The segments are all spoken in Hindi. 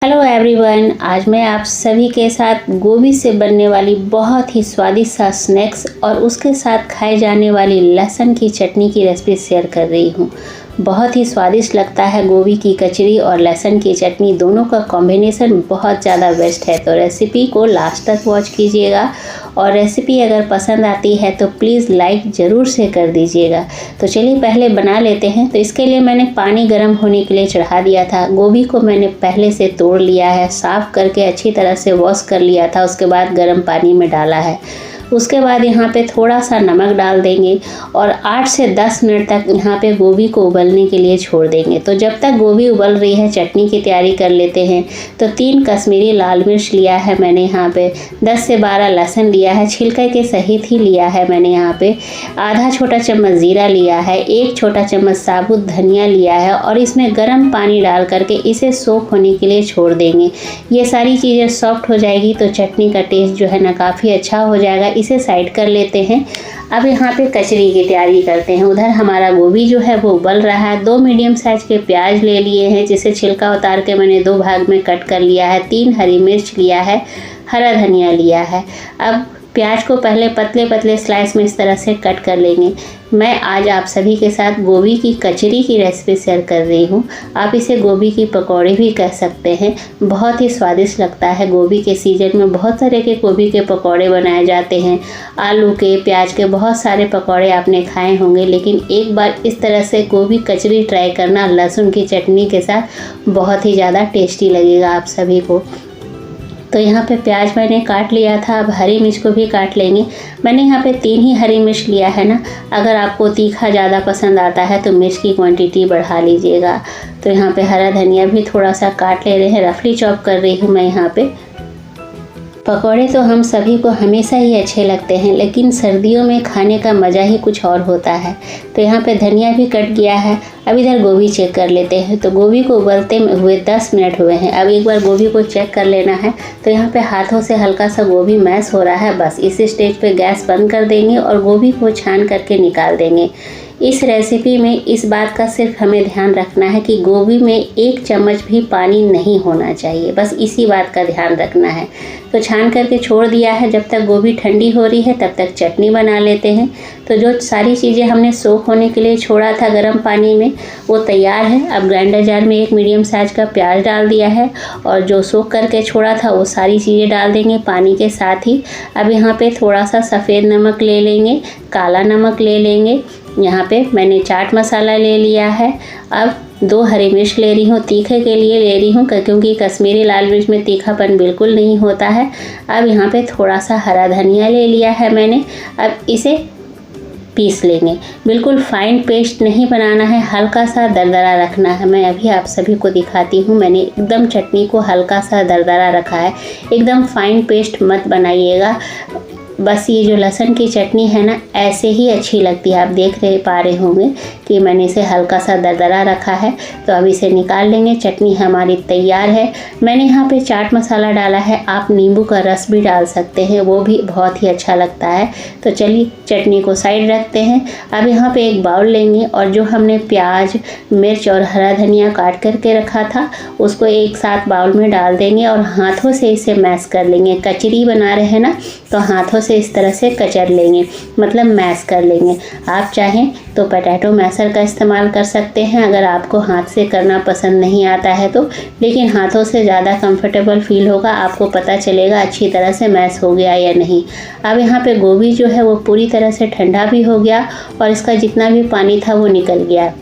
हेलो एवरीवन, आज मैं आप सभी के साथ गोभी से बनने वाली बहुत ही स्वादिष्ट सा स्नैक्स और उसके साथ खाए जाने वाली लहसुन की चटनी की रेसिपी शेयर कर रही हूँ। बहुत ही स्वादिष्ट लगता है। गोभी की कचरी और लहसुन की चटनी दोनों का कॉम्बिनेशन बहुत ज़्यादा बेस्ट है। तो रेसिपी को लास्ट तक वॉच कीजिएगा और रेसिपी अगर पसंद आती है तो प्लीज़ लाइक ज़रूर से कर दीजिएगा। तो चलिए पहले बना लेते हैं। तो इसके लिए मैंने पानी गर्म होने के लिए चढ़ा दिया था। गोभी को मैंने पहले से तोड़ लिया है, साफ़ करके अच्छी तरह से वॉश कर लिया था, उसके बाद गर्म पानी में डाला है। उसके बाद यहाँ पे थोड़ा सा नमक डाल देंगे और 8 से 10 मिनट तक यहाँ पे गोभी को उबलने के लिए छोड़ देंगे। तो जब तक गोभी उबल रही है चटनी की तैयारी कर लेते हैं। तो 3 कश्मीरी लाल मिर्च लिया है मैंने, यहाँ पे 10 से 12 लहसुन लिया है, छिलके के सहित ही लिया है मैंने। यहाँ पे आधा छोटा चम्मच ज़ीरा लिया है, 1 छोटा चम्मच साबुत धनिया लिया है और इसमें गर्म पानी डाल करके इसे सोख होने के लिए छोड़ देंगे। ये सारी चीज़ें सॉफ्ट हो जाएगी तो चटनी का टेस्ट जो है ना काफ़ी अच्छा हो जाएगा। इसे साइड कर लेते हैं। अब यहाँ पे कचरी की तैयारी करते हैं। उधर हमारा गोभी जो है वो उबल रहा है। 2 मीडियम साइज़ के प्याज ले लिए हैं, जिसे छिलका उतार के मैंने 2 भाग में कट कर लिया है। 3 हरी मिर्च लिया है, हरा धनिया लिया है। अब प्याज को पहले पतले पतले स्लाइस में इस तरह से कट कर लेंगे। मैं आज आप सभी के साथ गोभी की कचरी की रेसिपी शेयर कर रही हूँ। आप इसे गोभी की पकौड़े भी कह सकते हैं। बहुत ही स्वादिष्ट लगता है। गोभी के सीजन में बहुत तरह के गोभी के पकौड़े बनाए जाते हैं। आलू के, प्याज के बहुत सारे पकौड़े आपने खाए होंगे, लेकिन एक बार इस तरह से गोभी कचरी ट्राई करना लहसुन की चटनी के साथ, बहुत ही ज़्यादा टेस्टी लगेगा आप सभी को। तो यहाँ पे प्याज मैंने काट लिया था। अब हरी मिर्च को भी काट लेंगे। मैंने यहाँ पे 3 ही हरी मिर्च लिया है ना। अगर आपको तीखा ज़्यादा पसंद आता है तो मिर्च की क्वांटिटी बढ़ा लीजिएगा। तो यहाँ पे हरा धनिया भी थोड़ा सा काट ले रहे हैं, रफली चॉप कर रही हूँ मैं यहाँ पे। पकौड़े तो हम सभी को हमेशा ही अच्छे लगते हैं, लेकिन सर्दियों में खाने का मज़ा ही कुछ और होता है। तो यहाँ पे धनिया भी कट गया है। अब इधर गोभी चेक कर लेते हैं। तो गोभी को उबलते हुए 10 मिनट हुए हैं। अब एक बार गोभी को चेक कर लेना है। तो यहाँ पे हाथों से हल्का सा गोभी मैश हो रहा है। बस इस स्टेज पे गैस बंद कर देंगे और गोभी को छान करके निकाल देंगे। इस रेसिपी में इस बात का सिर्फ हमें ध्यान रखना है कि गोभी में 1 चम्मच भी पानी नहीं होना चाहिए। बस इसी बात का ध्यान रखना है। तो छान करके छोड़ दिया है। जब तक गोभी ठंडी हो रही है तब तक चटनी बना लेते हैं। तो जो सारी चीज़ें हमने सोख होने के लिए छोड़ा था गर्म पानी में, वो तैयार है। अब ग्राइंडर जार में 1 मीडियम साइज़ का प्याज डाल दिया है और जो सोख करके छोड़ा था वो सारी चीज़ें डाल देंगे पानी के साथ ही। अब यहाँ पे थोड़ा सा सफ़ेद नमक ले लेंगे, काला नमक ले लेंगे। यहाँ पे मैंने चाट मसाला ले लिया है। अब 2 हरी मिर्च ले रही हूँ, तीखे के लिए ले रही हूँ क्योंकि कश्मीरी लाल मिर्च में तीखापन बिल्कुल नहीं होता है। अब यहाँ पे थोड़ा सा हरा धनिया ले लिया है मैंने। अब इसे पीस लेंगे। बिल्कुल फाइन पेस्ट नहीं बनाना है, हल्का सा दरदरा रखना है। मैं अभी आप सभी को दिखाती हूँ। मैंने एकदम चटनी को हल्का सा दरदरा रखा है। एकदम फाइन पेस्ट मत बनाइएगा। बस ये जो लहसुन की चटनी है ना, ऐसे ही अच्छी लगती है। आप देख पा रहे होंगे कि मैंने इसे हल्का सा दरदरा रखा है। तो अब इसे निकाल लेंगे। चटनी हमारी तैयार है। मैंने यहाँ पे चाट मसाला डाला है, आप नींबू का रस भी डाल सकते हैं, वो भी बहुत ही अच्छा लगता है। तो चलिए चटनी को साइड रखते हैं। अब यहाँ पे एक बाउल लेंगे और जो हमने प्याज, मिर्च और हरा धनिया काट करके रखा था उसको एक साथ बाउल में डाल देंगे और हाथों से इसे मैश कर लेंगे। कचरी बना रहे हैं ना, तो हाथों से इस तरह से कचर लेंगे, मतलब मैश कर लेंगे। आप चाहें तो पोटैटो मैशर का इस्तेमाल कर सकते हैं अगर आपको हाथ से करना पसंद नहीं आता है तो, लेकिन हाथों से ज़्यादा कंफर्टेबल फील होगा। आपको पता चलेगा अच्छी तरह से मैश हो गया या नहीं। अब यहाँ पे गोभी जो है वो पूरी तरह से ठंडा भी हो गया और इसका जितना भी पानी था वो निकल गया।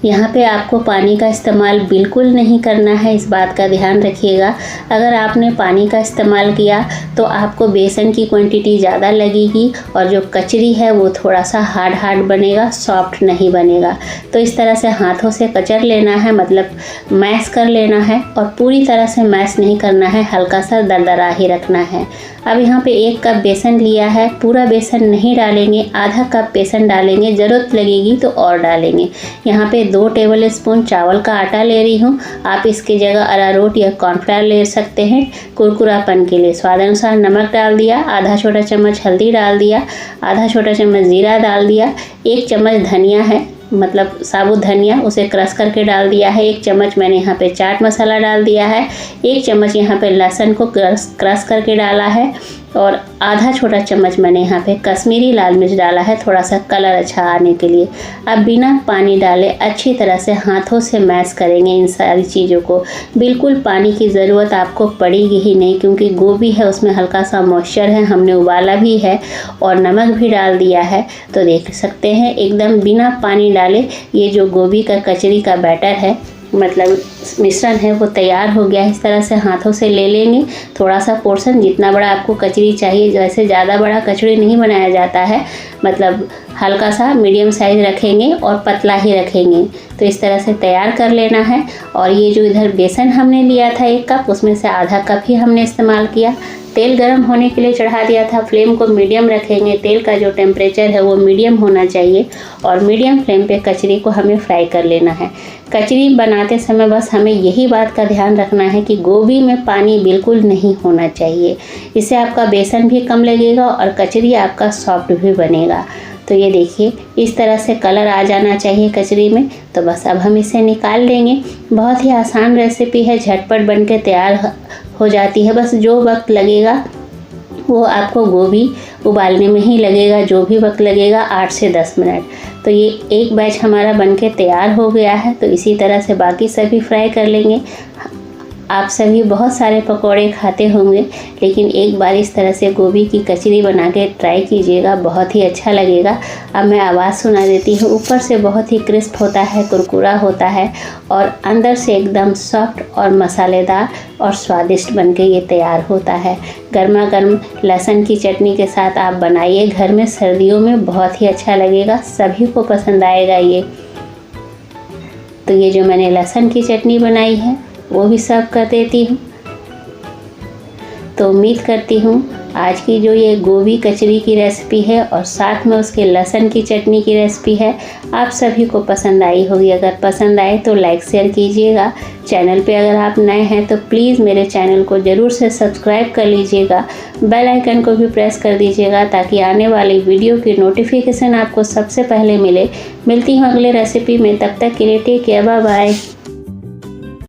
यहाँ पे आपको पानी का इस्तेमाल बिल्कुल नहीं करना है, इस बात का ध्यान रखिएगा। अगर आपने पानी का इस्तेमाल किया तो आपको बेसन की क्वांटिटी ज़्यादा लगेगी और जो कचरी है वो थोड़ा सा हार्ड बनेगा, सॉफ्ट नहीं बनेगा। तो इस तरह से हाथों से कचर लेना है, मतलब मैश कर लेना है और पूरी तरह से मैश नहीं करना है, हल्का सा दरदरा ही रखना है। अब यहाँ पे 1 कप बेसन लिया है। पूरा बेसन नहीं डालेंगे, आधा कप बेसन डालेंगे, ज़रूरत लगेगी तो और डालेंगे। यहाँ पे 2 टेबल स्पून चावल का आटा ले रही हूँ। आप इसकी जगह अरारोट या कॉर्नफ्लावर ले सकते हैं कुरकुरापन के लिए। स्वाद अनुसार नमक डाल दिया, आधा छोटा चम्मच हल्दी डाल दिया, आधा छोटा चम्मच ज़ीरा डाल दिया, 1 चम्मच धनिया है, मतलब साबुत धनिया, उसे क्रश करके डाल दिया है। 1 चम्मच मैंने यहाँ पे चाट मसाला डाल दिया है। 1 चम्मच यहाँ पे लहसुन को क्रश करके डाला है और आधा छोटा चम्मच मैंने यहाँ पे कश्मीरी लाल मिर्च डाला है, थोड़ा सा कलर अच्छा आने के लिए। अब बिना पानी डाले अच्छी तरह से हाथों से मैश करेंगे इन सारी चीज़ों को। बिल्कुल पानी की ज़रूरत आपको पड़ेगी ही नहीं, क्योंकि गोभी है उसमें हल्का सा मॉइस्चर है, हमने उबाला भी है और नमक भी डाल दिया है। तो देख सकते हैं एकदम बिना पानी डाले ये जो गोभी का कचरी का बैटर है, मतलब मिश्रण है, वो तैयार हो गया। इस तरह से हाथों से ले लेंगे थोड़ा सा पोर्शन, जितना बड़ा आपको कचरी चाहिए। जैसे ज़्यादा बड़ा कचड़ी नहीं बनाया जाता है, मतलब हल्का सा मीडियम साइज़ रखेंगे और पतला ही रखेंगे। तो इस तरह से तैयार कर लेना है। और ये जो इधर बेसन हमने लिया था 1 कप, उसमें से आधा कप ही हमने इस्तेमाल किया। तेल गरम होने के लिए चढ़ा दिया था, फ्लेम को मीडियम रखेंगे। तेल का जो टेम्परेचर है वो मीडियम होना चाहिए और मीडियम फ्लेम पे कचरी को हमें फ्राई कर लेना है। कचरी बनाते समय बस हमें यही बात का ध्यान रखना है कि गोभी में पानी बिल्कुल नहीं होना चाहिए। इससे आपका बेसन भी कम लगेगा और कचरी आपका सॉफ्ट भी बनेगा। तो ये देखिए इस तरह से कलर आ जाना चाहिए कचरी में। तो बस अब हम इसे निकाल लेंगे। बहुत ही आसान रेसिपी है, झटपट बन के तैयार हो जाती है। बस जो वक्त लगेगा वो आपको गोभी उबालने में ही लगेगा, जो भी वक्त लगेगा 8 से 10 मिनट। तो ये एक बैच हमारा बनके तैयार हो गया है। तो इसी तरह से बाकी सभी फ्राई कर लेंगे। आप सभी बहुत सारे पकौड़े खाते होंगे, लेकिन एक बार इस तरह से गोभी की कचरी बना के ट्राई कीजिएगा, बहुत ही अच्छा लगेगा। अब मैं आवाज़ सुना देती हूँ। ऊपर से बहुत ही क्रिस्प होता है, कुरकुरा होता है और अंदर से एकदम सॉफ्ट और मसालेदार और स्वादिष्ट बनके ये तैयार होता है। गर्मा गर्म लहसुन की चटनी के साथ आप बनाइए घर में, सर्दियों में बहुत ही अच्छा लगेगा, सभी को पसंद आएगा ये। तो ये जो मैंने लहसुन की चटनी बनाई है वो भी सर्व कर देती हूँ। तो उम्मीद करती हूँ आज की जो ये गोभी कचरी की रेसिपी है और साथ में उसके लहसुन की चटनी की रेसिपी है, आप सभी को पसंद आई होगी। अगर पसंद आए तो लाइक शेयर कीजिएगा। चैनल पे अगर आप नए हैं तो प्लीज़ मेरे चैनल को ज़रूर से सब्सक्राइब कर लीजिएगा। बेल आइकन को भी प्रेस कर दीजिएगा ताकि आने वाली वीडियो की नोटिफिकेशन आपको सबसे पहले मिले। मिलती हूँ अगले रेसिपी में, तब तक के लिए टेक केयर, बाय बाय।